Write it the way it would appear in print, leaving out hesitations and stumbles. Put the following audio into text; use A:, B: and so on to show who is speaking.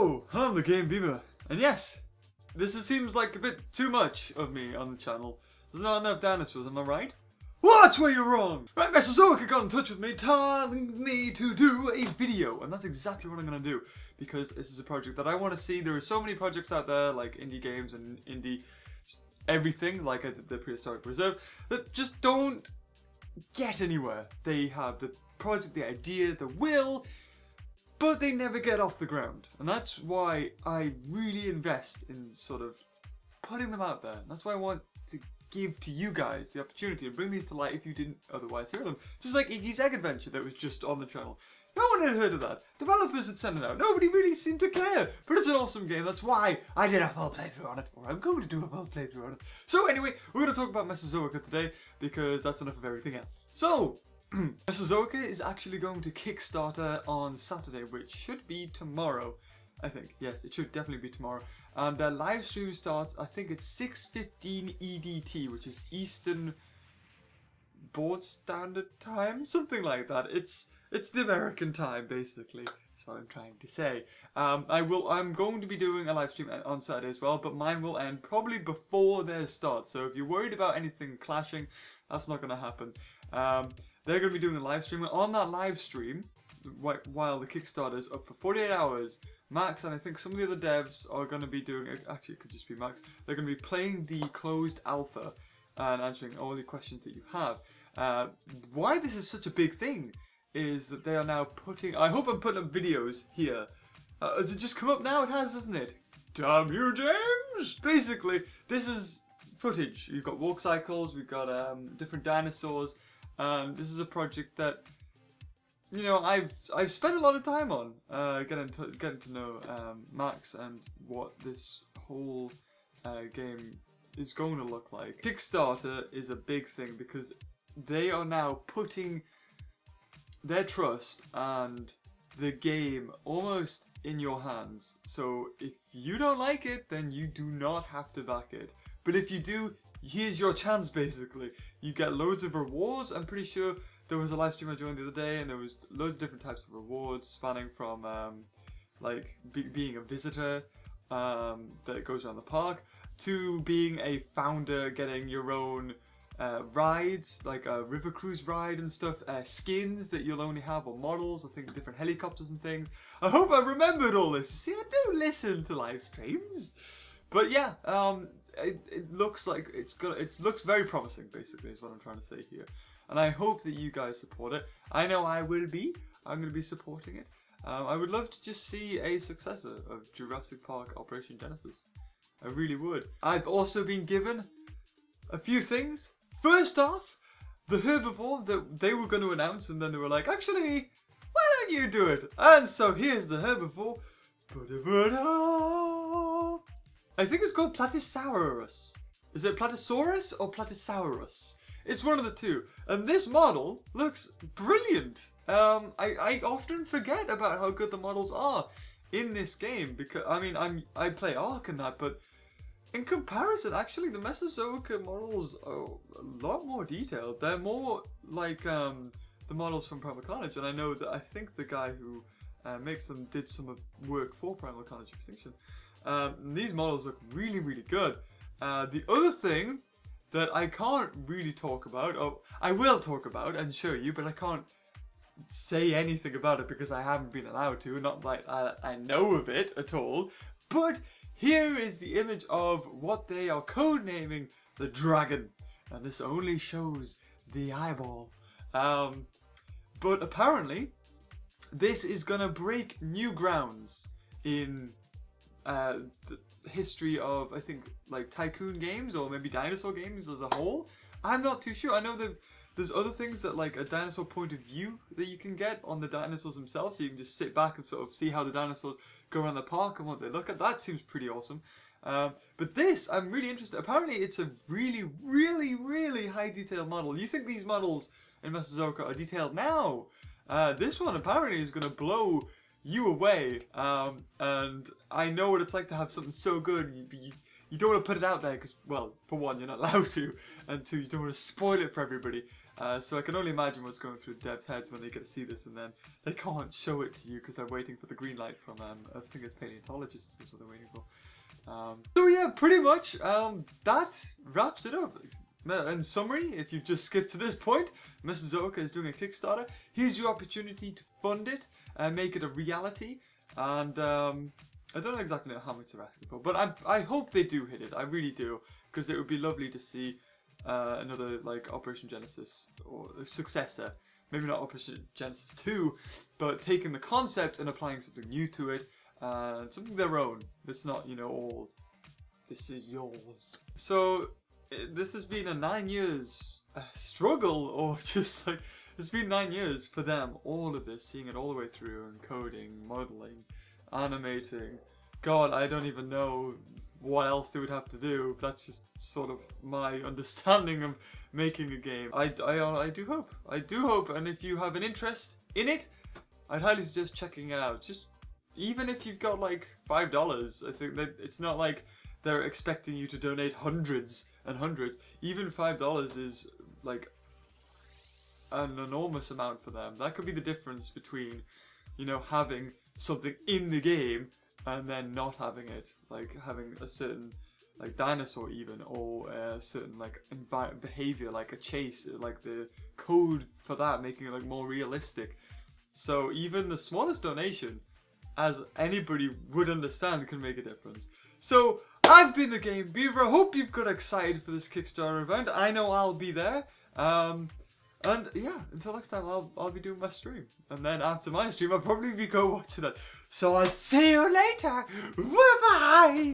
A: Hello, I'm TheGamingBeaver, and yes, this seems like a bit too much of me on the channel. There's not enough dinosaurs, am I right? Well, that's where you're wrong! Right, Mesozoica got in touch with me telling me to do a video, and that's exactly what I'm going to do, because this is a project that I want to see. There are so many projects out there, like indie games and indie everything, like I did the Prehistoric Reserve, that just don't get anywhere. They have the project, the idea, the will, but they never get off the ground. And that's why I really invest in sort of putting them out there. And that's why I want to give to you guys the opportunity to bring these to light if you didn't otherwise hear them. Just like Iggy's Egg Adventure that was just on the channel. No one had heard of that. Developers had sent it out. Nobody really seemed to care. But it's an awesome game. That's why I did a full playthrough on it. Or I'm going to do a full playthrough on it. So anyway, we're going to talk about Mesozoica today because that's enough of everything else. So, Mesozoica is actually going to Kickstarter on Saturday, which should be tomorrow, I think. Yes, it should definitely be tomorrow. And their live stream starts, I think it's 6:15 EDT, which is Eastern Board Standard Time, something like that. It's the American time, basically. That's what I'm trying to say. I'm going to be doing a live stream on Saturday as well, but mine will end probably before theirs starts. So if you're worried about anything clashing, that's not going to happen. They're going to be doing a live stream. On that live stream, while the Kickstarter is up for 48 hours, Max and I think some of the other devs are going to be doing, actually it could just be Max, they're going to be playing the closed alpha and answering all the questions that you have. Why this is such a big thing is that they are now putting, I hope I'm putting up videos here. Has it just come up now? It has, hasn't it? Damn you, James! Basically, this is footage. You've got walk cycles, we've got different dinosaurs. This is a project that, you know, I've spent a lot of time on getting to know Max and what this whole game is going to look like. Kickstarter is a big thing because they are now putting their trust and the game almost in your hands. So if you don't like it, then you do not have to back it. But if you do, here's your chance basically. You get loads of rewards. I'm pretty sure there was a live stream I joined the other day and there was loads of different types of rewards spanning from like being a visitor that goes around the park to being a founder, getting your own rides, like a river cruise ride and stuff, skins that you'll only have on models, I think different helicopters and things. I hope I remembered all this. See, I do listen to live streams. But yeah, it looks like it looks very promising, basically, is what I'm trying to say here. And I hope that you guys support it. I know I will be. I'm going to be supporting it. I would love to just see a successor of Jurassic Park Operation Genesis. I really would. I've also been given a few things. First off, the herbivore that they were going to announce, and then they were like, actually, why don't you do it? And so here's the herbivore. I think it's called Platysaurus. Is it Platysaurus or Platysaurus? It's one of the two. And this model looks brilliant. I often forget about how good the models are in this game because I mean I play Ark and that, but in comparison, actually, the Mesozoica models are a lot more detailed. They're more like the models from Primal Carnage, and I know that I think the guy who makes them did some work for Primal Carnage Extinction. These models look really, really good. The other thing that I can't really talk about, or I will talk about and show you, but I can't say anything about it because I haven't been allowed to, not like I know of it at all, but here is the image of what they are codenaming the dragon, and this only shows the eyeball. But apparently, this is gonna break new grounds in the history of, I think, like tycoon games or maybe dinosaur games as a whole. I'm not too sure. I know that there's other things that like a dinosaur point of view that you can get on the dinosaurs themselves, so you can just sit back and sort of see how the dinosaurs go around the park and what they look at. That seems pretty awesome. But this, I'm really interested. Apparently it's a really, really, really high detail model. You think these models in Mesozoica are detailed now? This one apparently is going to blow you away. And I know what it's like to have something so good. You don't want to put it out there because, well, for one, you're not allowed to, and two, you don't want to spoil it for everybody. So I can only imagine what's going through the devs' heads when they get to see this, and then they can't show it to you because they're waiting for the green light from, I think it's paleontologists is what they're waiting for. So yeah, pretty much, that wraps it up. In summary, if you've just skipped to this point, Mesozoica is doing a Kickstarter. Here's your opportunity to fund it and make it a reality. And I don't know exactly how much they're asking for, but I hope they do hit it. I really do, because it would be lovely to see another like Operation Genesis or a successor. Maybe not Operation Genesis 2, but taking the concept and applying something new to it, something their own. It's not, you know, all this is yours. So this has been a 9 years struggle, or just like it's been 9 years for them. All of this, seeing it all the way through, and coding, modeling, animating. God, I don't even know what else they would have to do. That's just sort of my understanding of making a game. I do hope, and if you have an interest in it, I'd highly suggest checking it out. Just even if you've got like $5, I think that it's not like they're expecting you to donate hundreds and hundreds. Even $5 is like an enormous amount for them. That could be the difference between, you know, having something in the game and then not having it, like having a certain like dinosaur even, or a certain like behavior, like a chase, like the code for that, making it like more realistic. So even the smallest donation, as anybody would understand, can make a difference. So I've been TheGamingBeaver. I hope you've got excited for this Kickstarter event. I know I'll be there. And yeah, until next time, I'll be doing my stream. And then after my stream, I'll probably be go watching it. So I'll see you later. Bye-bye.